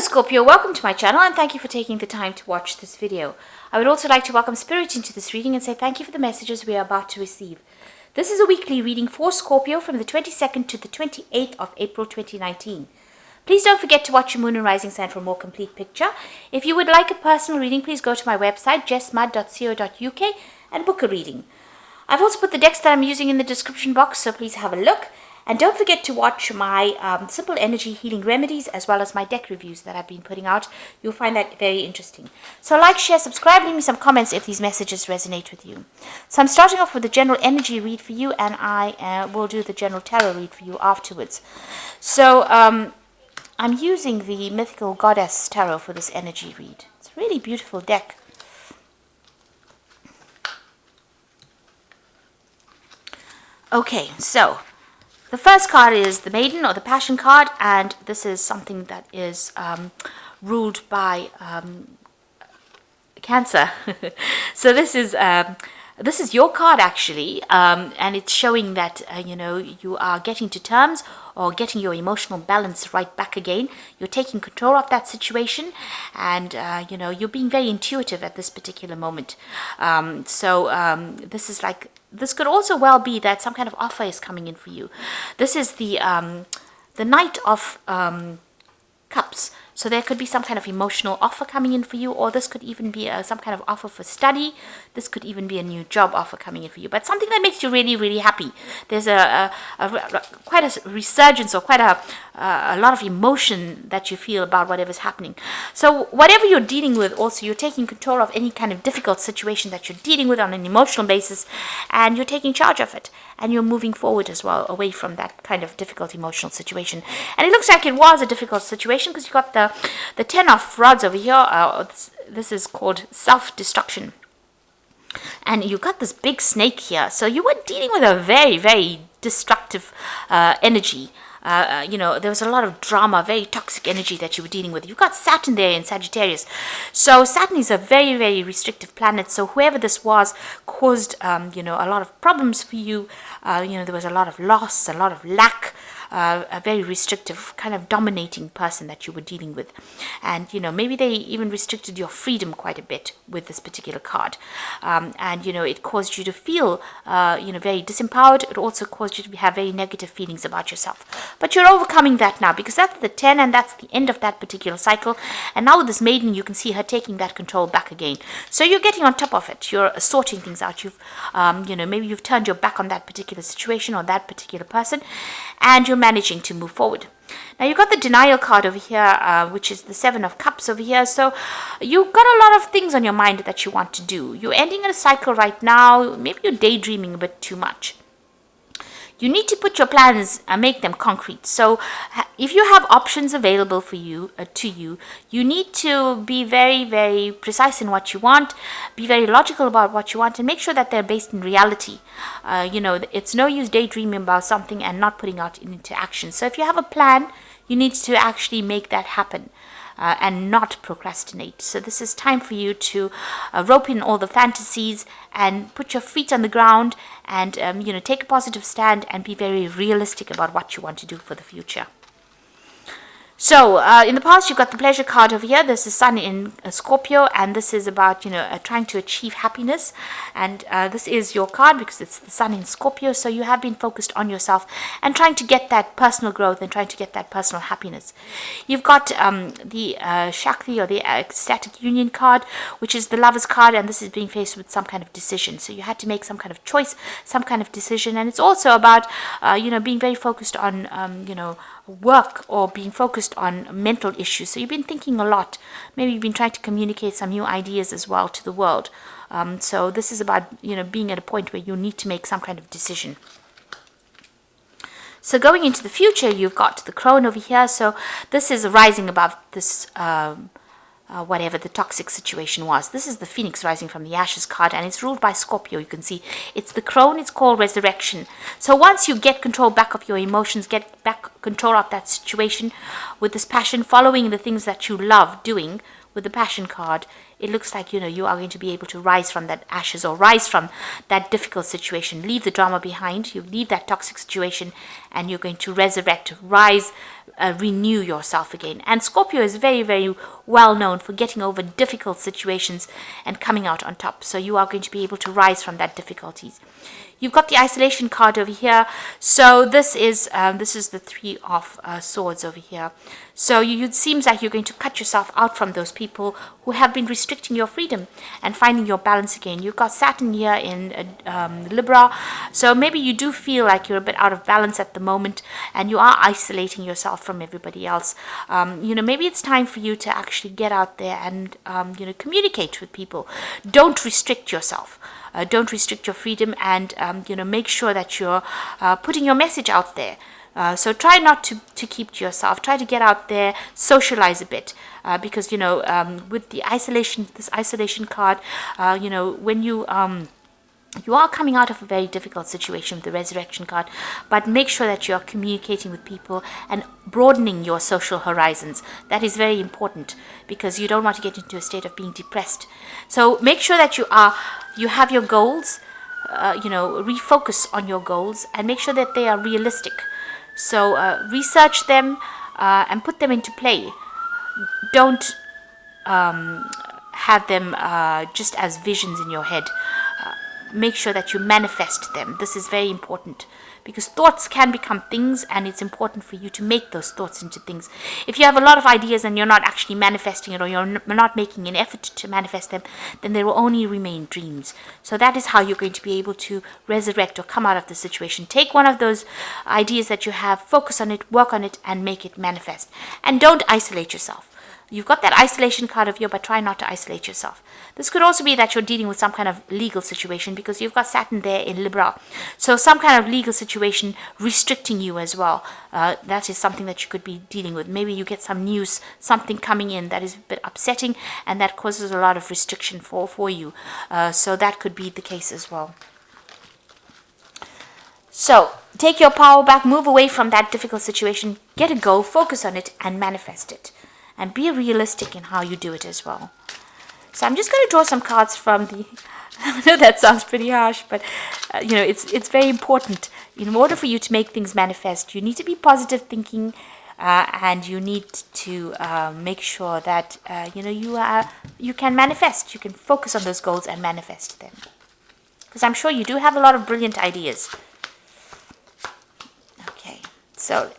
Hello Scorpio, welcome to my channel and thank you for taking the time to watch this video. I would also like to welcome Spirit into this reading and say thank you for the messages we are about to receive. This is a weekly reading for Scorpio from the 22nd to the 28th of April 2019. Please don't forget to watch your moon and rising sign for a more complete picture. If you would like a personal reading, please go to my website jessmud.co.uk and book a reading. I've also put the decks that I'm using in the description box, so please have a look. And don't forget to watch my simple energy healing remedies as well as my deck reviews that I've been putting out. You'll find that very interesting. So like, share, subscribe, leave me some comments if these messages resonate with you. So I'm starting off with the general energy read for you, and I will do the general tarot read for you afterwards. So I'm using the Mythical Goddess Tarot for this energy read. It's a really beautiful deck. Okay, so the first card is the Maiden or the Passion card, and this is something that is ruled by Cancer. So this is your card actually, and it's showing that you are getting to terms or getting your emotional balance right back again. You're taking control of that situation, and you're being very intuitive at this particular moment. This could also well be that some kind of offer is coming in for you. This is the Knight of Cups. So there could be some kind of emotional offer coming in for you, or this could even be some kind of offer for study. This could even be a new job offer coming in for you, but something that makes you really, really happy. There's quite a resurgence or quite a lot of emotion that you feel about whatever's happening. So whatever you're dealing with, also you're taking control of any kind of difficult situation that you're dealing with on an emotional basis, and you're taking charge of it, and you're moving forward as well away from that kind of difficult emotional situation. And it looks like it was a difficult situation because you got the 10 of Rods over here. This is called self-destruction. And you got this big snake here. So you were dealing with a very, very destructive energy. There was a lot of drama, very toxic energy that you were dealing with. You've got Saturn there in Sagittarius. So Saturn is a very, very restrictive planet. So whoever this was caused, a lot of problems for you. There was a lot of loss, a lot of lack. A very restrictive, kind of dominating person that you were dealing with. And, maybe they even restricted your freedom quite a bit with this particular card. It caused you to feel, very disempowered. It also caused you to have very negative feelings about yourself. But you're overcoming that now, because that's the 10 and that's the end of that particular cycle. And now with this Maiden, you can see her taking that control back again. So you're getting on top of it. You're sorting things out. You've, maybe you've turned your back on that particular situation or that particular person, and you're managing to move forward. Now you've got the Denial card over here, which is the 7 of Cups over here. So you've got a lot of things on your mind that you want to do. You're ending a cycle right now. Maybe you're daydreaming a bit too much. You need to put your plans and make them concrete. So if you have options available for you, you need to be very, very precise in what you want, be very logical about what you want, and make sure that they're based in reality. It's no use daydreaming about something and not putting it into action. So if you have a plan, you need to actually make that happen. And not procrastinate. So this is time for you to rope in all the fantasies and put your feet on the ground and take a positive stand and be very realistic about what you want to do for the future. So, in the past, you've got the Pleasure card over here. There's the Sun in Scorpio, and this is about, trying to achieve happiness. And this is your card because it's the Sun in Scorpio. So you have been focused on yourself and trying to get that personal growth and trying to get that personal happiness. You've got the Shakti or the Ecstatic Union card, which is the Lover's card, and this is being faced with some kind of decision. So you had to make some kind of choice, some kind of decision. And it's also about, being very focused on, work or being focused on mental issues. So you've been thinking a lot. Maybe you've been trying to communicate some new ideas as well to the world. So this is about, being at a point where you need to make some kind of decision. So going into the future, you've got the Crone over here. So this is rising above this whatever the toxic situation was. This is the Phoenix rising from the Ashes card, and it's ruled by Scorpio. You can see it's the Crone. It's called Resurrection. So once you get control back of your emotions, get back control of that situation with this passion, following the things that you love doing with the Passion card, it looks like, you are going to be able to rise from that ashes, or rise from that difficult situation. Leave the drama behind. You leave that toxic situation, and you're going to resurrect, rise, renew yourself again. And Scorpio is very, very well known for getting over difficult situations and coming out on top. So you are going to be able to rise from that difficulties. You've got the isolation card over here. So this is the Three of Swords over here. So it seems like you're going to cut yourself out from those people who have been restricting your freedom and finding your balance again. You've got Saturn here in Libra. So maybe you do feel like you're a bit out of balance at the moment, and you are isolating yourself from everybody else. Maybe it's time for you to actually get out there and communicate with people. Don't restrict yourself. Don't restrict your freedom, and make sure that you're putting your message out there. So try not to keep to yourself. Try to get out there, socialize a bit, because with the this isolation card, when you are coming out of a very difficult situation with the resurrection card, but make sure that you are communicating with people and broadening your social horizons. That is very important, because you don't want to get into a state of being depressed. So make sure that you have your goals, refocus on your goals, and make sure that they are realistic. So research them and put them into play. Don't have them just as visions in your head. Make sure that you manifest them. This is very important, because thoughts can become things, and it's important for you to make those thoughts into things. If you have a lot of ideas and you're not actually manifesting it, or you're not making an effort to manifest them, then they will only remain dreams. So that is how you're going to be able to resurrect or come out of the situation. Take one of those ideas that you have, focus on it, work on it, and make it manifest. And don't isolate yourself. You've got that isolation card of you, but try not to isolate yourself. This could also be that you're dealing with some kind of legal situation, because you've got Saturn there in Libra. So some kind of legal situation restricting you as well. That is something that you could be dealing with. Maybe you get some news, something coming in that is a bit upsetting, and that causes a lot of restriction for you. So that could be the case as well. So take your power back, move away from that difficult situation, get a goal, focus on it, and manifest it. And be realistic in how you do it as well. So I'm just going to draw some cards from the... I know that sounds pretty harsh, but it's very important. In order for you to make things manifest, you need to be positive thinking, and you need to make sure that you can manifest. You can focus on those goals and manifest them. Because I'm sure you do have a lot of brilliant ideas. Okay, so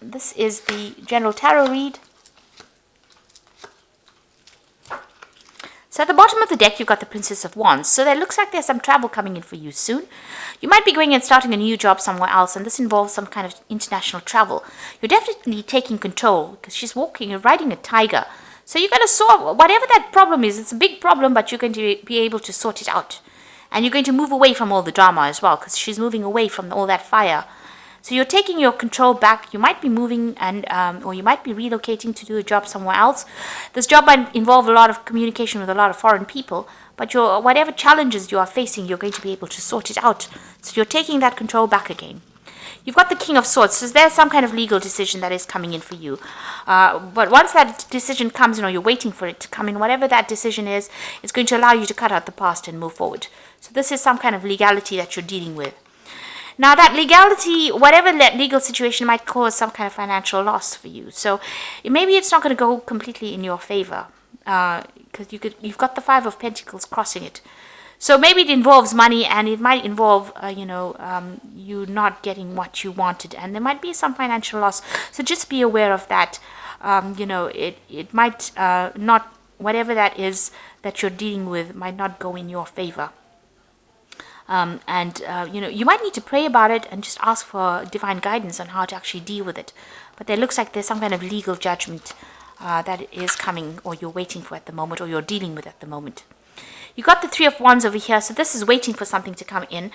this is the general tarot read. So at the bottom of the deck, you've got the Princess of Wands. So it looks like there's some travel coming in for you soon. You might be going and starting a new job somewhere else, and this involves some kind of international travel. You're definitely taking control, because she's riding a tiger. So you're going to solve whatever that problem is. It's a big problem, but you're going to be able to sort it out. And you're going to move away from all the drama as well, because she's moving away from all that fire. So you're taking your control back. You might be moving or you might be relocating to do a job somewhere else. This job might involve a lot of communication with a lot of foreign people, but whatever challenges you are facing, you're going to be able to sort it out. So you're taking that control back again. You've got the King of Swords. So there's some kind of legal decision that is coming in for you. But once that decision comes in, or you're waiting for it to come in, whatever that decision is, it's going to allow you to cut out the past and move forward. So this is some kind of legality that you're dealing with. Now that legality, whatever that legal situation, might cause some kind of financial loss for you. So maybe it's not going to go completely in your favor, because you've got the Five of Pentacles crossing it. So maybe it involves money, and it might involve you not getting what you wanted, and there might be some financial loss. So just be aware of that. It might not, whatever that is that you're dealing with, might not go in your favor. You might need to pray about it and just ask for divine guidance on how to actually deal with it. But there looks like there's some kind of legal judgment that is coming, or you're waiting for at the moment, or you're dealing with at the moment. You got the Three of Wands over here, so this is waiting for something to come in.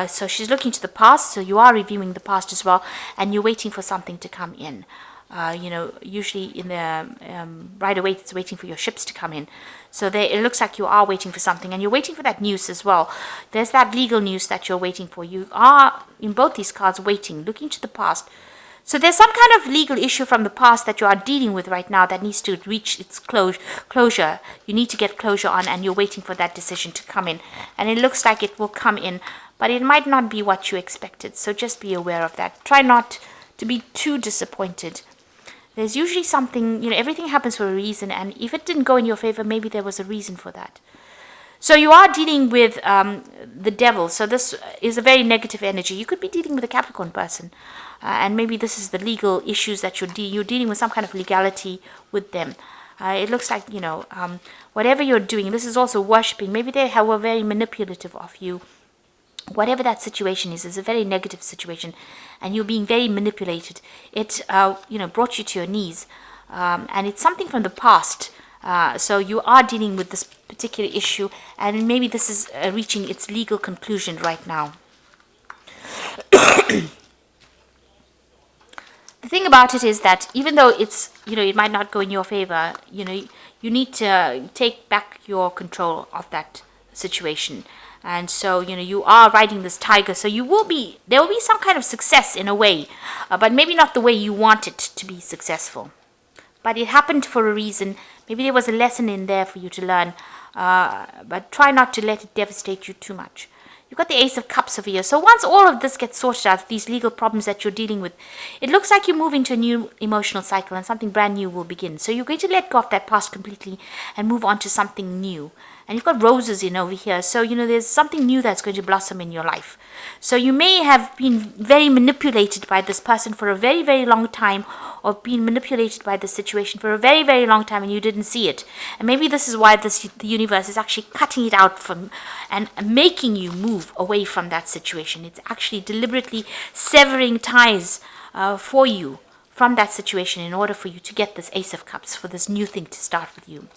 So she's looking to the past, so you are reviewing the past as well, and you're waiting for something to come in. Usually in the right away, it's waiting for your ships to come in. So it looks like you are waiting for something, and you're waiting for that news as well. There's that legal news that you're waiting for. You are, in both these cards, waiting, looking to the past. So there's some kind of legal issue from the past that you are dealing with right now that needs to reach its closure. You need to get closure on, and you're waiting for that decision to come in. And it looks like it will come in, but it might not be what you expected. So just be aware of that. Try not to be too disappointed. There's usually something, everything happens for a reason, and if it didn't go in your favor, maybe there was a reason for that. So you are dealing with the devil. So this is a very negative energy. You could be dealing with a Capricorn person. And maybe this is the legal issues that you're dealing with, some kind of legality with them. It looks like, whatever you're doing, this is also worshipping. Maybe they were very manipulative of you. Whatever that situation is a very negative situation. And you're being very manipulated. It, brought you to your knees. And it's something from the past. So you are dealing with this particular issue. And maybe this is reaching its legal conclusion right now. The thing about it is that even though it's, it might not go in your favor, you need to take back your control of that situation. And so, you are riding this tiger. So there will be some kind of success in a way, but maybe not the way you want it to be successful. But it happened for a reason. Maybe there was a lesson in there for you to learn, but try not to let it devastate you too much. You've got the Ace of Cups over here. So once all of this gets sorted out, these legal problems that you're dealing with, it looks like you move into a new emotional cycle and something brand new will begin. So you're going to let go of that past completely and move on to something new. And you've got roses in over here. So, there's something new that's going to blossom in your life. So you may have been very manipulated by this person for a very, very long time, or been manipulated by this situation for a very, very long time and you didn't see it. And maybe this is why the universe is actually cutting it out from and making you move away from that situation. It's actually deliberately severing ties for you from that situation in order for you to get this Ace of Cups, for this new thing to start with you.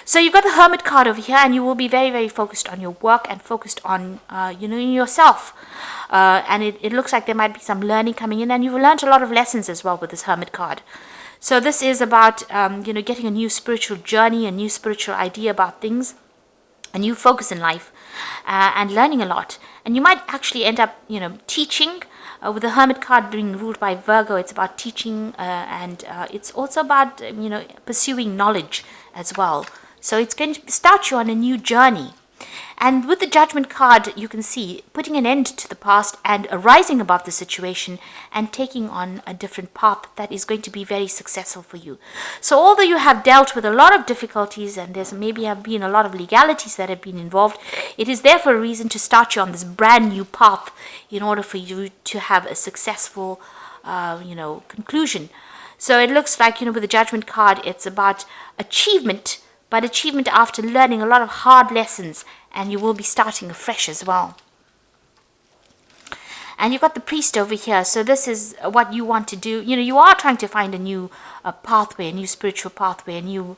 So you've got the Hermit card over here, and you will be very, very focused on your work and focused on, yourself. And it looks like there might be some learning coming in, and you've learned a lot of lessons as well with this Hermit card. So this is about, getting a new spiritual journey, a new spiritual idea about things, a new focus in life, and learning a lot. And you might actually end up, teaching. With the Hermit card being ruled by Virgo, it's about teaching, and it's also about, pursuing knowledge as well. So it's going to start you on a new journey. And with the Judgment card, you can see putting an end to the past and rising above the situation and taking on a different path that is going to be very successful for you. So although you have dealt with a lot of difficulties and there's maybe have been a lot of legalities that have been involved, it is there for a reason to start you on this brand new path in order for you to have a successful, conclusion. So it looks like, with the Judgment card, it's about achievement, but achievement after learning a lot of hard lessons, and you will be starting afresh as well. And you've got the Priest over here, so this is what you want to do. You are trying to find a new pathway, a new spiritual pathway, a new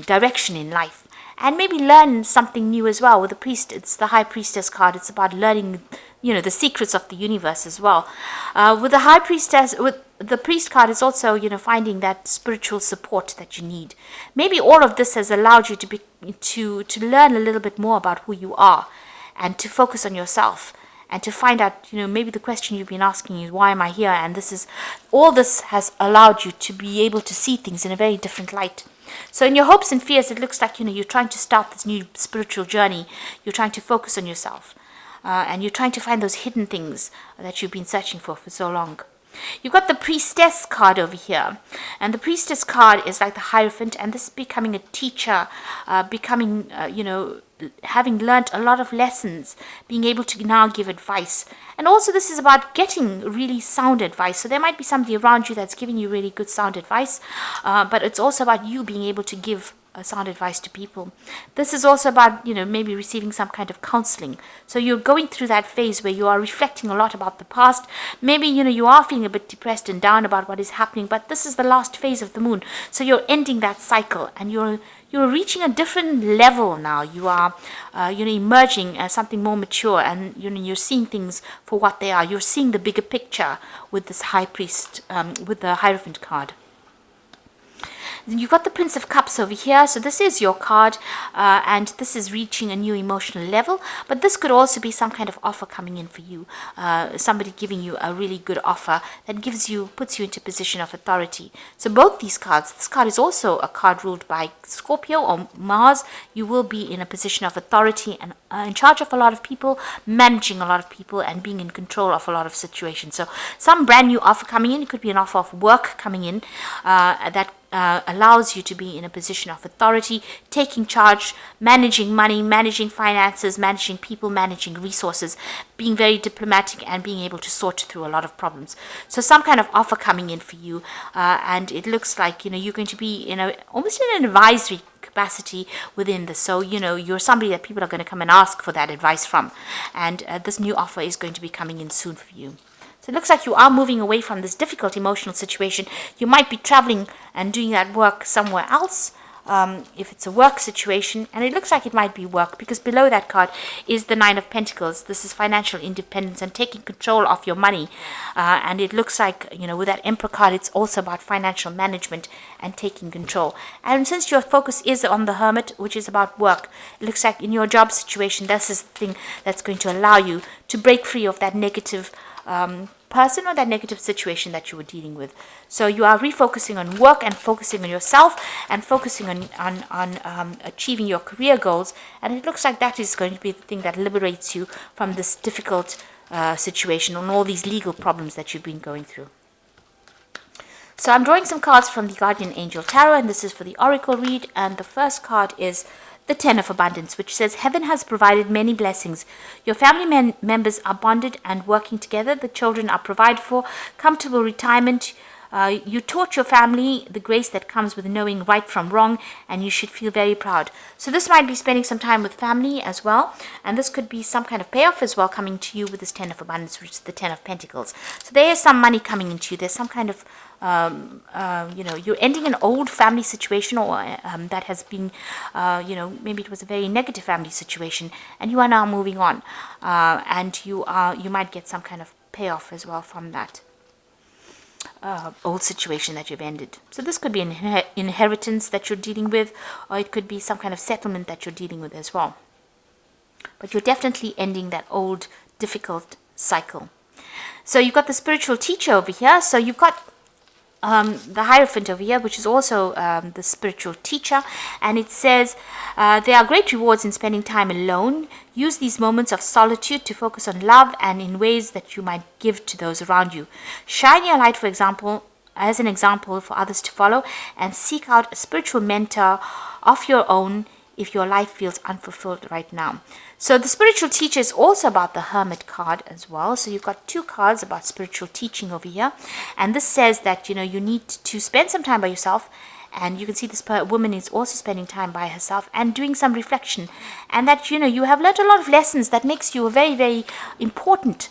direction in life. And maybe learn something new as well. With the Priest, it's the High Priestess card. It's about learning, the secrets of the universe as well. With the High Priestess, with the Priest card, is also, finding that spiritual support that you need. Maybe all of this has allowed you to learn a little bit more about who you are, and to focus on yourself, and to find out, maybe the question you've been asking is, why am I here? And all this has allowed you to be able to see things in a very different light. So in your hopes and fears, it looks like, you're trying to start this new spiritual journey. You're trying to focus on yourself. And you're trying to find those hidden things that you've been searching for so long. You've got the Priestess card over here. And the Priestess card is like the Hierophant. And this is becoming a teacher, having learnt a lot of lessons, being able to now give advice. And also this is about getting really sound advice. So there might be somebody around you that's giving you really good sound advice, but it's also about you being able to give sound advice to people. This is also about, maybe receiving some kind of counseling. So you're going through that phase where you are reflecting a lot about the past. Maybe, you are feeling a bit depressed and down about what is happening, but this is the last phase of the moon. So you're ending that cycle, and you're reaching a different level now. You are, emerging as something more mature, and you're seeing things for what they are. You're seeing the bigger picture with this High Priest, with the Hierophant card. Then you've got the Prince of Cups over here. So this is your card, and this is reaching a new emotional level. But this could also be some kind of offer coming in for you. Somebody giving you a really good offer that puts you into a position of authority. So both these cards, this card is also a card ruled by Scorpio or Mars. You will be in a position of authority and in charge of a lot of people, managing a lot of people, and being in control of a lot of situations. So some brand new offer coming in. It could be an offer of work coming in that allows you to be in a position of authority, taking charge, managing money, managing finances, managing people, managing resources, being very diplomatic, and being able to sort through a lot of problems. So some kind of offer coming in for you, and it looks like you're going to be almost in an advisory capacity within this. So you're somebody that people are going to come and ask for that advice from, and this new offer is going to be coming in soon for you. So it looks like you are moving away from this difficult emotional situation. You might be traveling and doing that work somewhere else, if it's a work situation. And it looks like it might be work, because below that card is the Nine of Pentacles. This is financial independence and taking control of your money. And it looks like, with that Emperor card, it's also about financial management and taking control. And since your focus is on the Hermit, which is about work, it looks like in your job situation, this is the thing that's going to allow you to break free of that negative person or that negative situation that you were dealing with. So you are refocusing on work and focusing on yourself and focusing on achieving your career goals. And it looks like that is going to be the thing that liberates you from this difficult situation and all these legal problems that you've been going through. So I'm drawing some cards from the Guardian Angel Tarot, and this is for the Oracle read. And the first card is the Ten of Abundance, which says, heaven has provided many blessings. Your family members are bonded and working together. The children are provided for, comfortable retirement. You taught your family the grace that comes with knowing right from wrong, and you should feel very proud. So this might be spending some time with family as well, and this could be some kind of payoff as well coming to you with this Ten of Abundance, which is the Ten of Pentacles. So there is some money coming into you. There's some kind of you're ending an old family situation, or that has been, maybe it was a very negative family situation, and you are now moving on, and you might get some kind of payoff as well from that old situation that you've ended. So this could be an inheritance that you're dealing with, or it could be some kind of settlement that you're dealing with as well. But you're definitely ending that old difficult cycle. So you've got the spiritual teacher over here. So you've got the Hierophant over here, which is also the spiritual teacher, and it says there are great rewards in spending time alone. Use these moments of solitude to focus on love and in ways that you might give to those around you. Shine your light, for example, as an example for others to follow, and seek out a spiritual mentor of your own if your life feels unfulfilled right now. So the spiritual teacher is also about the Hermit card as well. So you've got two cards about spiritual teaching over here. And this says that, you need to spend some time by yourself. And you can see this woman is also spending time by herself and doing some reflection. And that, you have learned a lot of lessons that makes you a very, very important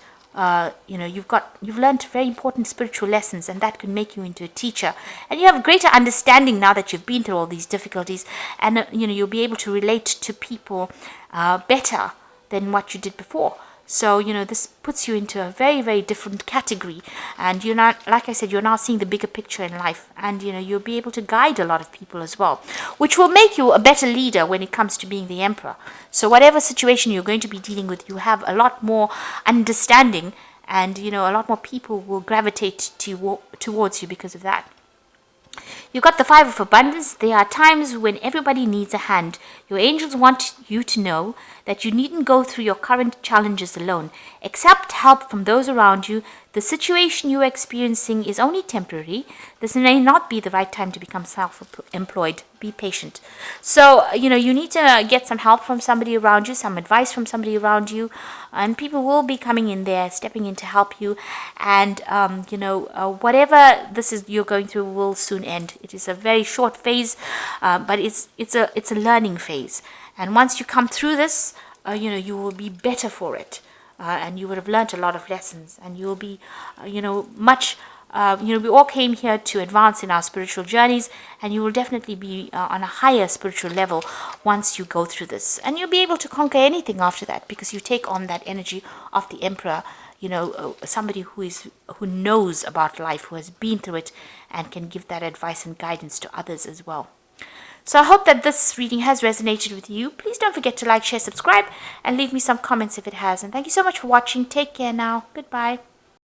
you've learned very important spiritual lessons, and that can make you into a teacher. And you have a greater understanding now that you've been through all these difficulties, and you'll be able to relate to people better than what you did before. So, this puts you into a very, very different category. And you're not, like I said, you're now seeing the bigger picture in life. And, you'll be able to guide a lot of people as well, which will make you a better leader when it comes to being the emperor. So whatever situation you're going to be dealing with, you have a lot more understanding, and, a lot more people will gravitate towards you because of that. You've got the Five of Abundance. There are times when everybody needs a hand. Your angels want you to know that you needn't go through your current challenges alone. Accept help from those around you. The situation you're experiencing is only temporary. This may not be the right time to become self-employed. Be patient. So, you need to get some help from somebody around you, some advice from somebody around you, and people will be coming in there, stepping in to help you. And, whatever this is you're going through will soon end. It is a very short phase, but it's a learning phase. And once you come through this, you will be better for it. And you would have learned a lot of lessons, and you will be, much, we all came here to advance in our spiritual journeys, and you will definitely be on a higher spiritual level once you go through this. And you'll be able to conquer anything after that, because you take on that energy of the Emperor. somebody who knows about life, who has been through it, and can give that advice and guidance to others as well. So I hope that this reading has resonated with you. Please don't forget to like, share, subscribe, and leave me some comments if it has. And thank you so much for watching. Take care now. Goodbye.